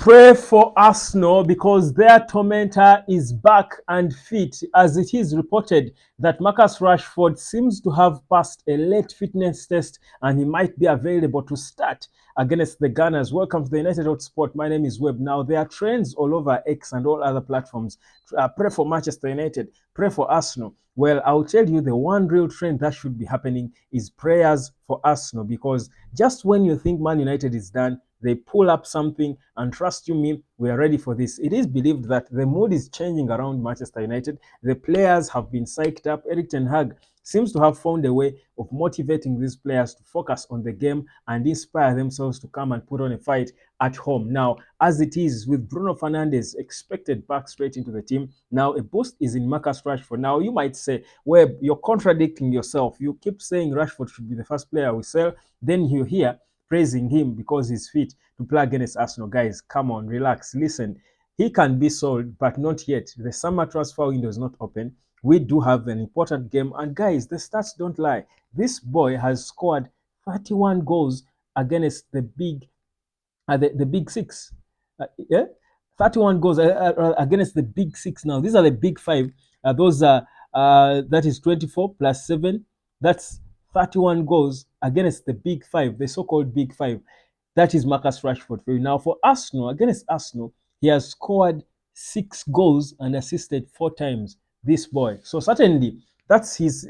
Pray for Arsenal because their tormentor is back and fit, as it is reported that Marcus Rashford seems to have passed a late fitness test and he might be available to start against the Gunners. Welcome to the United Hotspot. My name is Webb. Now, there are trends all over X and all other platforms. Pray for Manchester United, pray for Arsenal. Well, I'll tell you the one real trend that should be happening is prayers for Arsenal, because just when you think Man United is done, they pull up something, and trust you me, we are ready for this. It is believed that the mood is changing around Manchester United. The players have been psyched up. Erik ten Hag seems to have found a way of motivating these players to focus on the game and inspire themselves to come and put on a fight at home. Now, as it is with Bruno Fernandes expected back straight into the team, now a boost is in Marcus Rashford. Now, you might say, Webb, you're contradicting yourself. You keep saying Rashford should be the first player we sell, then you hear praising him because he's fit to play against Arsenal. Guys, come on, relax. Listen, he can be sold, but not yet. The summer transfer window is not open. We do have an important game, and guys, the stats don't lie. This boy has scored 31 goals against the big six. Yeah, 31 goals against the big six. Now, these are the big five. Those are that is 24 plus 7. That's 31 goals against the big five, the so-called big five. That is Marcus Rashford for you. Now, for Arsenal, against Arsenal, he has scored 6 goals and assisted 4 times. This boy. So certainly, that's his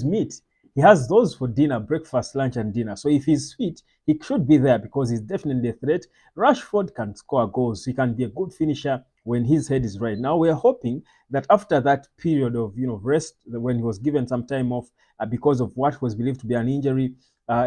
meat. He has those for dinner, breakfast, lunch, and dinner. So if he's fit, he should be there because he's definitely a threat. Rashford can score goals. He can be a good finisher when his head is right. Now we're hoping that after that period of rest, when he was given some time off because of what was believed to be an injury,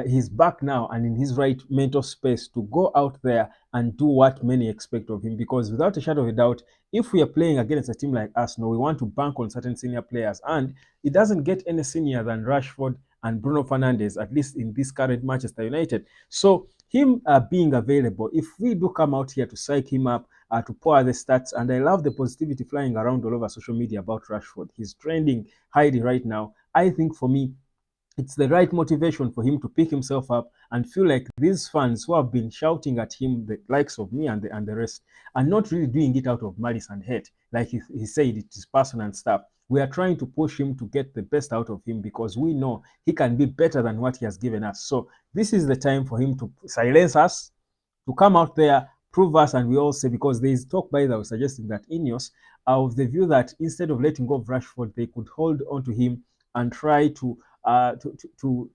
he's back now and in his right mental space to go out there and do what many expect of him. Because without a shadow of a doubt, if we are playing against a team like Arsenal, we want to bank on certain senior players, and it doesn't get any senior than Rashford and Bruno Fernandes, at least in this current Manchester United. So him being available, if we do come out here to psych him up, to pour the stats, and I love the positivity flying around all over social media about Rashford. He's trending highly right now. I think for me, it's the right motivation for him to pick himself up and feel like these fans who have been shouting at him, the likes of me and the rest, are not really doing it out of malice and hate. Like he said, it is personal and stuff. We are trying to push him to get the best out of him because we know he can be better than what he has given us. So this is the time for him to silence us, to come out there, prove us, and we all say, because there is talk by the way suggesting that Ineos are of the view that instead of letting go of Rashford, they could hold on to him and try to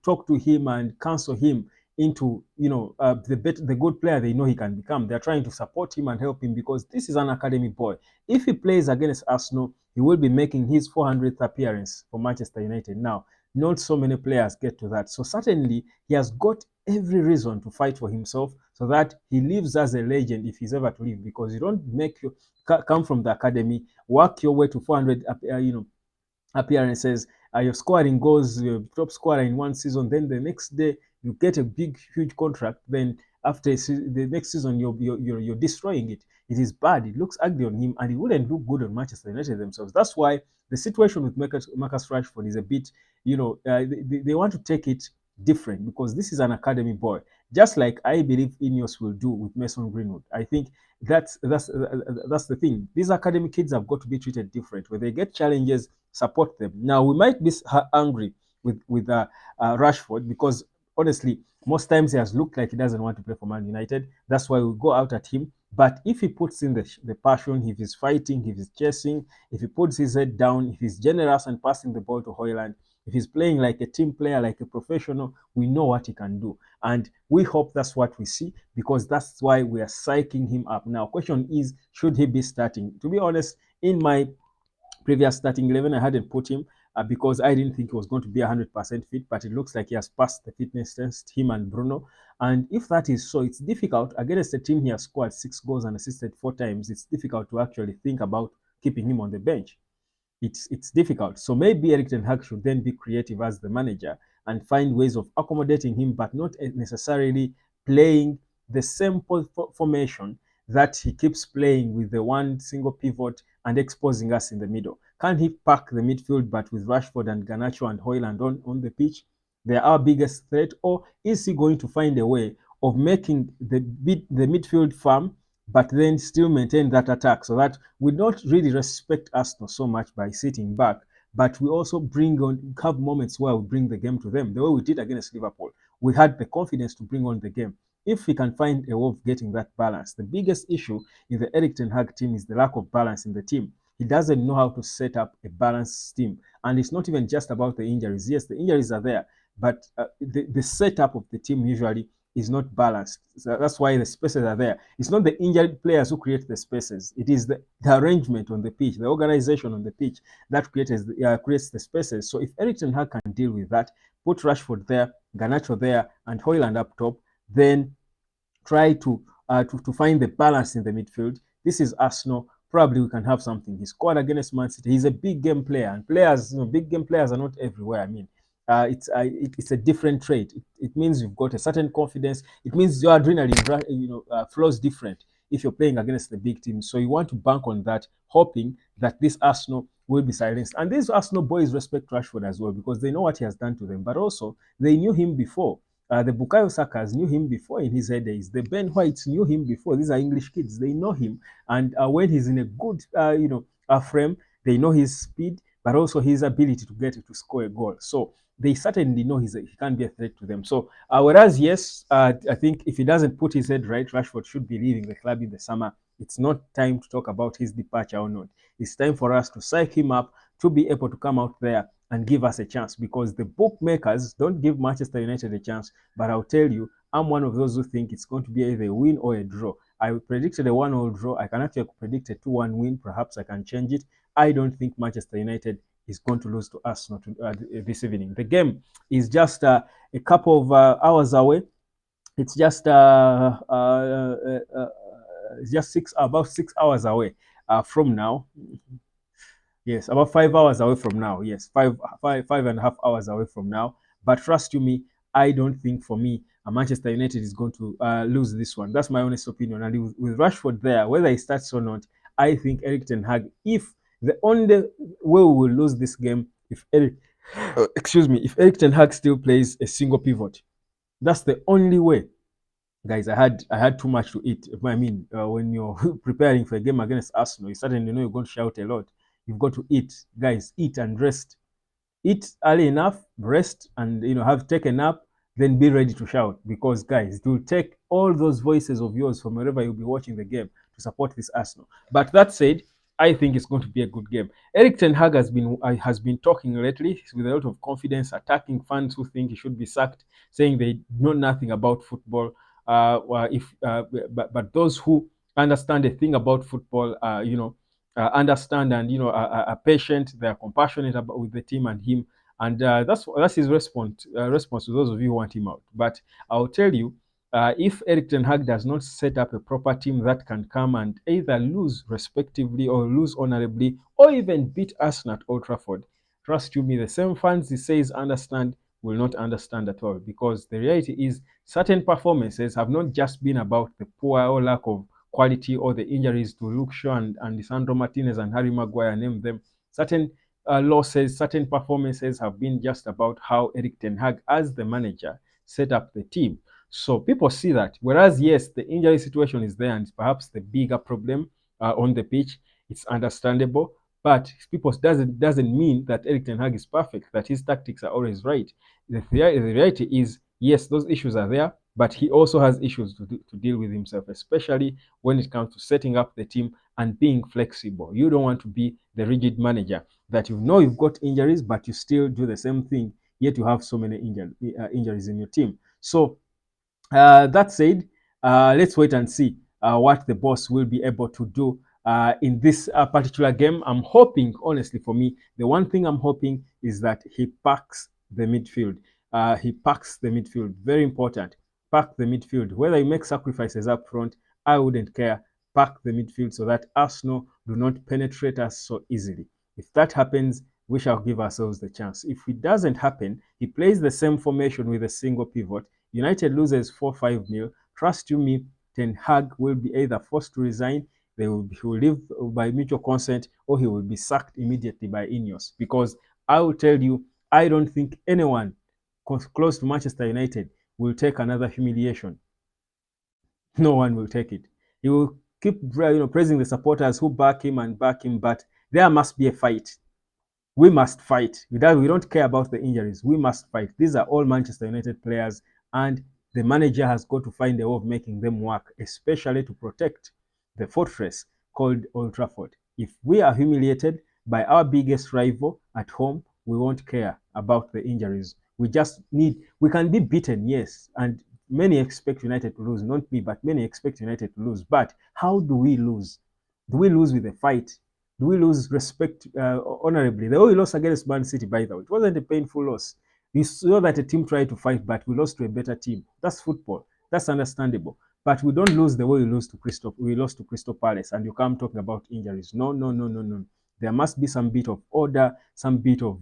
talk to him and counsel him into the good player they know he can become. They're trying to support him and help him because this is an academy boy. If he plays against Arsenal, he will be making his 400th appearance for Manchester United. Now, not so many players get to that. So certainly he has got every reason to fight for himself so that he lives as a legend if he's ever to live, because you don't come from the academy, work your way to 400 appearances, you're scoring goals, you're top scorer in one season, then the next day you get a big, huge contract, then after the next season you're destroying it. It is bad. It looks ugly on him, and it wouldn't look good on Manchester United themselves. That's why the situation with Marcus Rashford is a bit, they want to take it different because this is an academy boy, just like I believe Ineos will do with Mason Greenwood. I think that's the thing. These academy kids have got to be treated different. When they get challenges, support them. Now we might be angry with Rashford because honestly, most times he has looked like he doesn't want to play for Man United. That's why we go out at him. But if he puts in the passion, if he's fighting, if he's chasing, if he puts his head down, if he's generous and passing the ball to Højlund, if he's playing like a team player, like a professional, we know what he can do. And we hope that's what we see, because that's why we are psyching him up. Now, question is, should he be starting? To be honest, in my previous starting 11, I hadn't put him because I didn't think he was going to be 100% fit, but it looks like he has passed the fitness test, him and Bruno. And if that is so, it's difficult. Against a team he has scored 6 goals and assisted 4 times. It's difficult to actually think about keeping him on the bench. It's difficult. So maybe Erik ten Hag should then be creative as the manager and find ways of accommodating him, but not necessarily playing the same formation that he keeps playing with the one single pivot and exposing us in the middle. Can he pack the midfield, but with Rashford and Garnacho and Højlund on the pitch? They're our biggest threat. Or is he going to find a way of making the midfield firm but then still maintain that attack so that we don't really respect Arsenal so much by sitting back, but we also have moments where we bring the game to them. The way we did against Liverpool, we had the confidence to bring on the game. If we can find a way of getting that balance, the biggest issue in the Eric Ten Hag team is the lack of balance in the team. He doesn't know how to set up a balanced team. And it's not even just about the injuries. Yes, the injuries are there, but the setup of the team usually is not balanced. So that's why the spaces are there. It's not the injured players who create the spaces. It is the arrangement on the pitch, the organization on the pitch that creates the spaces. So if Eric Ten Hag can deal with that, put Rashford there, Garnacho there, and Hoyland up top, then try to find the balance in the midfield. This is Arsenal. Probably we can have something. He scored against Man City. He's a big game player, and players, big game players are not everywhere. I mean, it's a different trait. It means you've got a certain confidence. It means your adrenaline, flows different if you're playing against the big team. So you want to bank on that, hoping that this Arsenal will be silenced. And these Arsenal boys respect Rashford as well because they know what he has done to them, but also they knew him before. The Bukayo Sakas knew him before in his heydays. The Ben Whites knew him before. These are English kids. They know him. And when he's in a good, frame, they know his speed, but also his ability to get to score a goal. So they certainly know he can be a threat to them. So whereas, yes, I think if he doesn't put his head right, Rashford should be leaving the club in the summer. It's not time to talk about his departure or not. It's time for us to psych him up to be able to come out there and give us a chance because the bookmakers don't give Manchester United a chance. But I'll tell you, I'm one of those who think it's going to be either a win or a draw. I predicted a 1-0 draw. I can actually predict a 2-1 win. Perhaps I can change it. I don't think Manchester United is going to lose to Arsenal this evening. The game is just a couple of hours away. It's just about 6 hours away from now. Yes, about 5 hours away from now. Yes, five and a half hours away from now. But trust you me, I don't think for me, Manchester United is going to lose this one. That's my honest opinion. And with Rashford there, whether he starts or not, I think Eric Ten Hag, if the only way we will lose this game, if if Eric Ten Hag still plays a single pivot, that's the only way. Guys, I had too much to eat. I mean, when you're preparing for a game against Arsenal, you certainly know you're going to shout a lot. You've got to eat, guys. Eat and rest. Eat early enough, rest, and have taken a nap. Then be ready to shout because, guys, it will take all those voices of yours from wherever you'll be watching the game to support this Arsenal. But that said, I think it's going to be a good game. Eric Ten Hag has been talking lately with a lot of confidence, attacking fans who think he should be sacked, saying they know nothing about football. But those who understand a thing about football, understand and are patient. They are compassionate about with the team and him, and that's his response to those of you who want him out. But I'll tell you, if Eric Ten Hag does not set up a proper team that can come and either lose respectively or lose honorably or even beat Arsenal at Old Trafford, trust you me, the same fans he says understand will not understand at all because the reality is certain performances have not just been about the poor or lack of quality or the injuries to Luke Shaw and Lisandro Martinez and Harry Maguire, name them. Certain losses, certain performances have been just about how Eric Ten Hag, as the manager, set up the team. So people see that. Whereas, yes, the injury situation is there and it's perhaps the bigger problem on the pitch. It's understandable. But people doesn't mean that Eric Ten Hag is perfect, that his tactics are always right. The reality is, yes, those issues are there, but he also has issues to deal with himself, especially when it comes to setting up the team and being flexible. You don't want to be the rigid manager that you've got injuries, but you still do the same thing, yet you have so many injuries in your team. So that said, let's wait and see what the boss will be able to do in this particular game. I'm hoping, honestly, for me, the one thing I'm hoping is that he packs the midfield. He packs the midfield. Very important. Pack the midfield. Whether you make sacrifices up front, I wouldn't care. Pack the midfield so that Arsenal do not penetrate us so easily. If that happens, we shall give ourselves the chance. If it doesn't happen, he plays the same formation with a single pivot. United loses 4-5-0. Trust you me, Ten Hag will be either forced to resign, he will leave by mutual consent, or he will be sacked immediately by Ineos. Because I will tell you, I don't think anyone close to Manchester United will take another humiliation. No one will take it. He will keep praising the supporters who back him and back him, but there must be a fight. We must fight. We don't care about the injuries. We must fight. These are all Manchester United players, and the manager has got to find a way of making them work, especially to protect the fortress called Old Trafford. If we are humiliated by our biggest rival at home, we won't care about the injuries. We can be beaten, yes, and many expect United to lose, not me, but many expect United to lose. But how do we lose? Do we lose with a fight? Do we lose respect honorably? The way we lost against Man City, by the way, it wasn't a painful loss. You saw that a team tried to fight, but we lost to a better team. That's football. That's understandable. But we don't lose the way we lost to Crystal Palace, and you come talking about injuries. No, no, no, no, no. There must be some bit of order, some bit of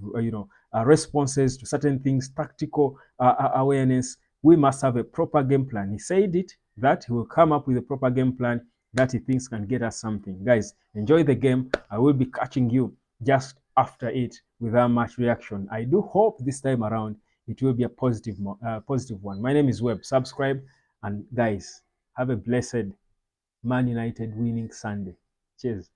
responses to certain things, tactical awareness. We must have a proper game plan. He said it that he will come up with a proper game plan that he thinks can get us something. Guys, enjoy the game. I will be catching you just after it with our match reaction. I do hope this time around it will be a positive one. My name is Webb. Subscribe, and guys, have a blessed Man United winning Sunday. Cheers.